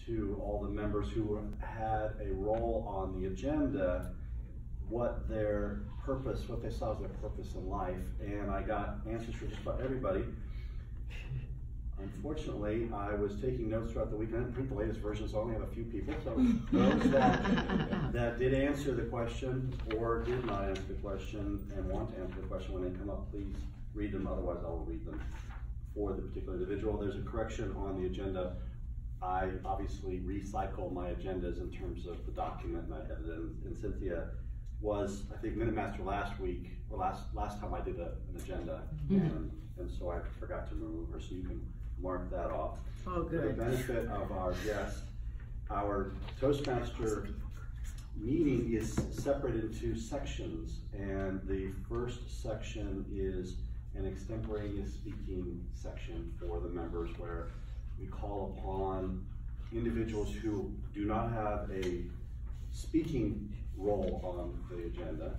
to all the members who had a role on the agenda what their purpose, what they saw as their purpose in life, and I got answers from just about everybody. Unfortunately, I was taking notes throughout the week. I didn't print the latest version, so I only have a few people. So those that did answer the question or did not answer the question and want to answer the question, when they come up, please read them. Otherwise, I will read them for the particular individual. There's a correction on the agenda. I obviously recycle my agendas in terms of the document, and I edited it. And Cynthia was, I think, Minute Master last week, or last time I did an agenda, and so I forgot to remove her, so you can mark that off. Oh, good. For the benefit of our guests, our Toastmaster meeting is separated into sections, and the first section is an extemporaneous speaking section for the members, where we call upon individuals who do not have a speaking role on the agenda,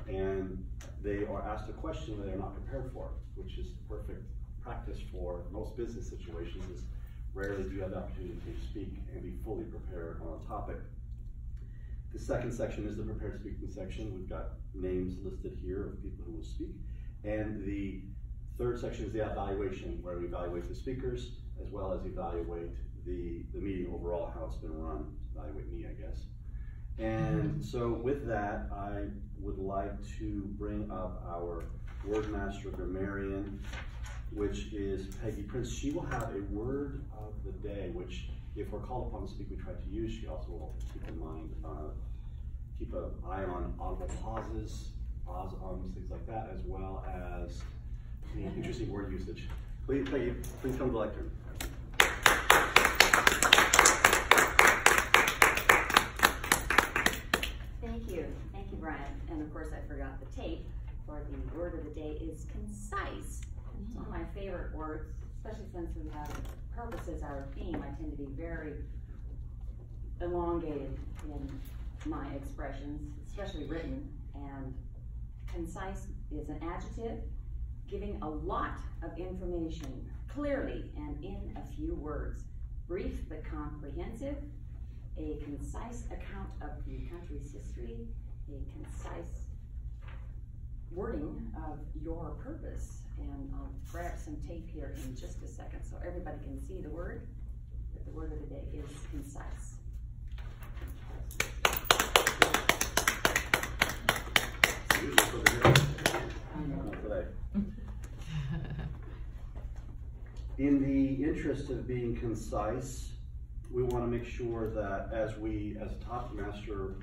and they are asked a question that they're not prepared for, which is perfect practice for most business situations. Is rarely do you have the opportunity to speak and be fully prepared on a topic. The second section is the prepared speaking section. We've got names listed here of people who will speak. And the third section is the evaluation, where we evaluate the speakers as well as evaluate the meeting overall, how it's been run, evaluate me, I guess. And so with that, I would like to bring up our word master grammarian, which is Peggy Prince. She will have a word of the day, which if we're called upon to speak, we try to use. She also will keep in mind, keep an eye on audible pauses, things like that, as well as interesting word usage. Please, Peggy, please come to the lectern. Thank you, Brian. And of course, I forgot the tape for the word of the day is concise. It's one of my favorite words, especially since we have purpose as our theme. I tend to be very elongated in my expressions, especially written. And concise is an adjective giving a lot of information clearly and in a few words. Brief but comprehensive, a concise account of the country's history, a concise wording of your purpose. And I'll grab some tape here in just a second so everybody can see the word. But the word of the day is concise. In the interest of being concise, we want to make sure that as a topic master,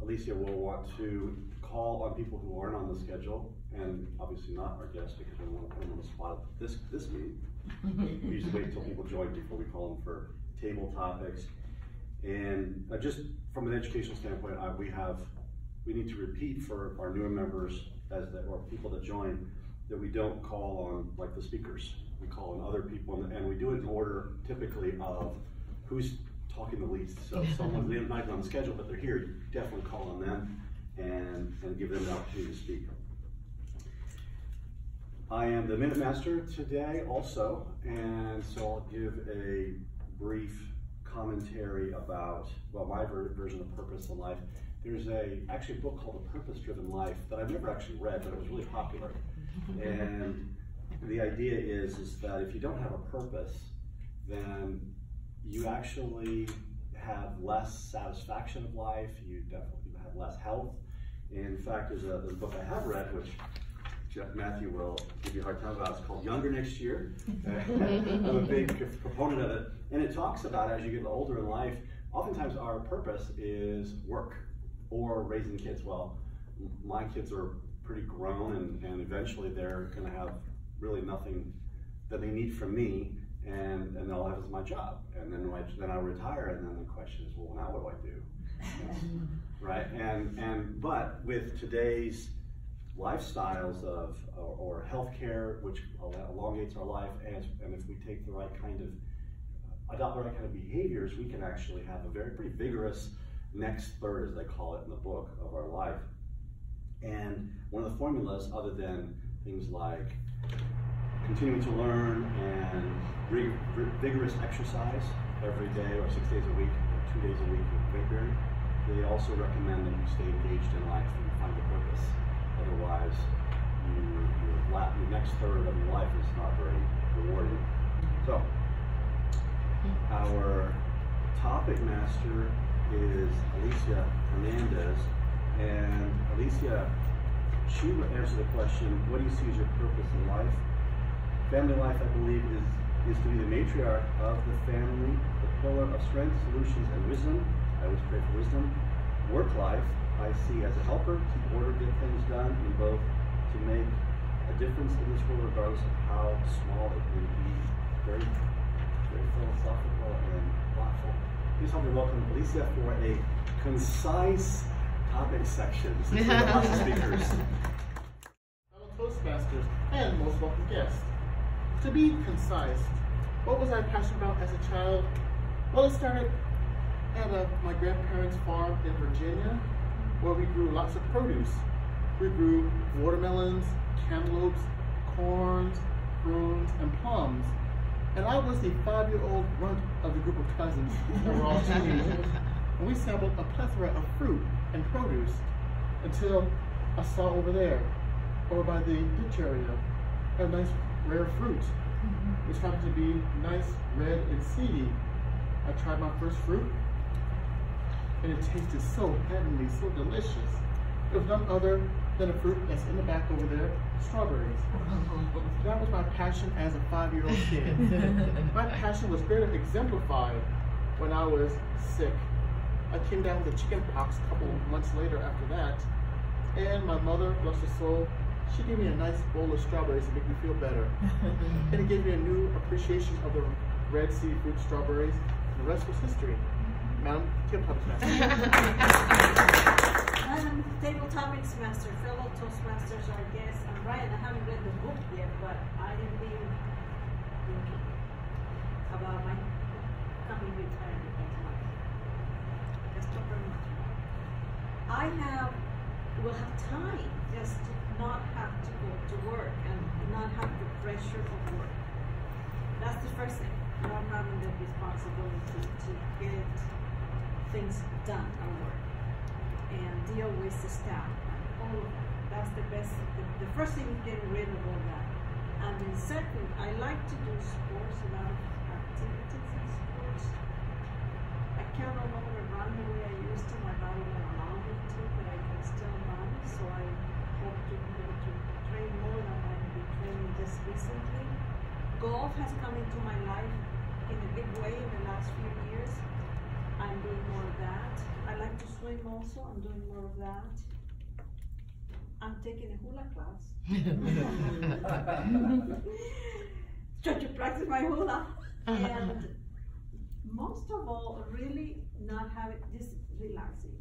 Alicia will want to call on people who aren't on the schedule, and obviously not our guests, because we want to put them on the spot at this meeting. We usually wait until people join before we call them for table topics. And just from an educational standpoint, we need to repeat for our newer members or people that join, that we don't call on like the speakers. We call on other people, and we do it in order typically of who's talking the least. So if someone's not on the schedule, but they're here, you definitely call on them and give them the opportunity to speak. I am the Minute Master today also, and so I'll give a brief commentary about, well, my version of purpose in life. There's actually a book called A Purpose-Driven Life that I've never actually read, but it was really popular. And the idea is that if you don't have a purpose, then you actually have less satisfaction of life, you definitely have less health. In fact, there's a book I have read, which Matthew will give you a hard time about. It's called Younger Next Year. I'm a big proponent of it. And it talks about, as you get older in life, oftentimes our purpose is work or raising kids. Well, my kids are pretty grown, and eventually they're going to have really nothing that they need from me, and all I have is my job. And then I'll retire, and then the question is, well, now what do I do? Right? But with today's lifestyles or healthcare, which elongates our life, and if we take the right kind of, adopt the right kind of behaviors, we can actually have a pretty vigorous next third, as they call it in the book, of our life. And one of the formulas, other than things like continuing to learn and vigorous exercise, every day or 6 days a week, or 2 days a week with Great. They also recommend that you stay engaged in life and find a purpose. Otherwise, your next third of your life is not very rewarding. So, our topic master is Alicia Hernandez, and Alicia, she will answer the question, what do you see as your purpose in life? Family life, I believe, is to be the matriarch of the family, the pillar of strength, solutions, and wisdom. I always pray for wisdom. Work life, I see as a helper, to order, get things done, in both to make a difference in this world, regardless of how small it may be. Very, very philosophical and thoughtful. Please help me welcome Alicia for a concise topic section. Since we have lots of speakers. Fellow Toastmasters and most welcome guests. To be concise, what was I passionate about as a child? Well, it started at my grandparents' farm in Virginia, where we grew lots of produce. We grew watermelons, cantaloupes, corns, prunes, and plums. And I was the 5-year-old runt of the group of cousins that were all teenagers. And we sampled a plethora of fruit and produce until I saw over there, over by the ditch area, a nice rare fruit, which happened to be nice, red, and seedy. I tried my first fruit, and it tasted so heavenly, so delicious. It was none other than a fruit that's in the back over there, strawberries. That was my passion as a 5-year-old kid. My passion was further exemplified when I was sick. I came down with a chicken pox a couple of months later after that, and my mother, bless her soul, she gave me a nice bowl of strawberries to make me feel better. And it gave me a new appreciation of the red seafood strawberries, and the rest was history. Madam Tabletopics Master. I'm Tabletopics Master, fellow Toastmasters, our guest. I'm Ryan. I haven't read the book yet, but I have been thinking about my coming retirement next month. Just don't very much. I will have time just to not have to go to work and not have the pressure of work. That's the first thing. Not having the responsibility to get things done at work and deal with the staff and all of that. That's the best. The first thing is getting rid of all that. And then second, I like to do sports, a lot of activities in sports. I can't no longer run the way I used to. My body won't allow me to, but I can still run. So I hope to be able to train more than I have been training just recently. Golf has come into my life in a big way in the last few years. I'm doing more of that. I like to swim also. I'm doing more of that. I'm taking a hula class. Trying to practice my hula. And most of all, really not having this relaxing,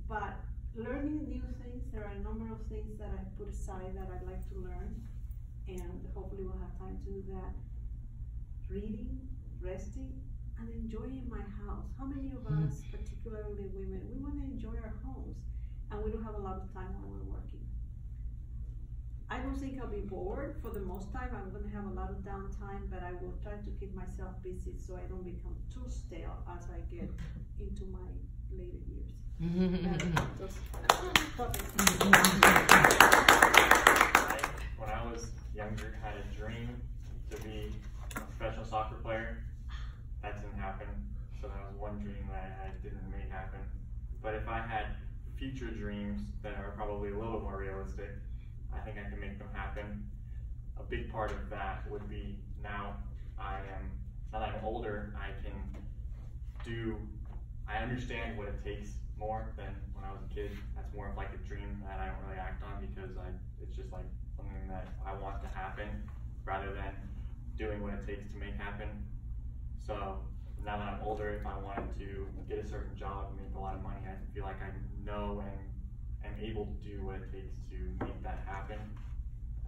but learning new things. There are a number of things that I put aside that I'd like to learn, and hopefully we'll have time to do that. Reading, resting, and enjoying my house. How many of us, particularly women, we want to enjoy our homes, and we don't have a lot of time when we're working. I don't think I'll be bored for the most time. I'm going to have a lot of downtime, but I will try to keep myself busy so I don't become too stale as I get into my later years. When I was younger, had a dream to be a professional soccer player. That didn't happen, so that was one dream that I didn't make happen. But if I had future dreams that are probably a little more realistic, I think I can make them happen. A big part of that would be now that I'm older, I understand what it takes more than when I was a kid. That's more of like a dream that I don't really act on because it's just like something that I want to happen rather than doing what it takes to make happen. So now that I'm older, if I wanted to get a certain job and make a lot of money, I feel like I know and am able to do what it takes to make that happen,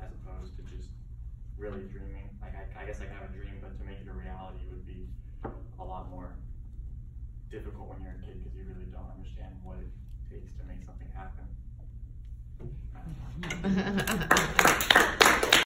as opposed to just really dreaming. Like I guess I can have a dream, but to make it a reality would be a lot more difficult when you're a kid because you really don't understand what it takes to make something happen.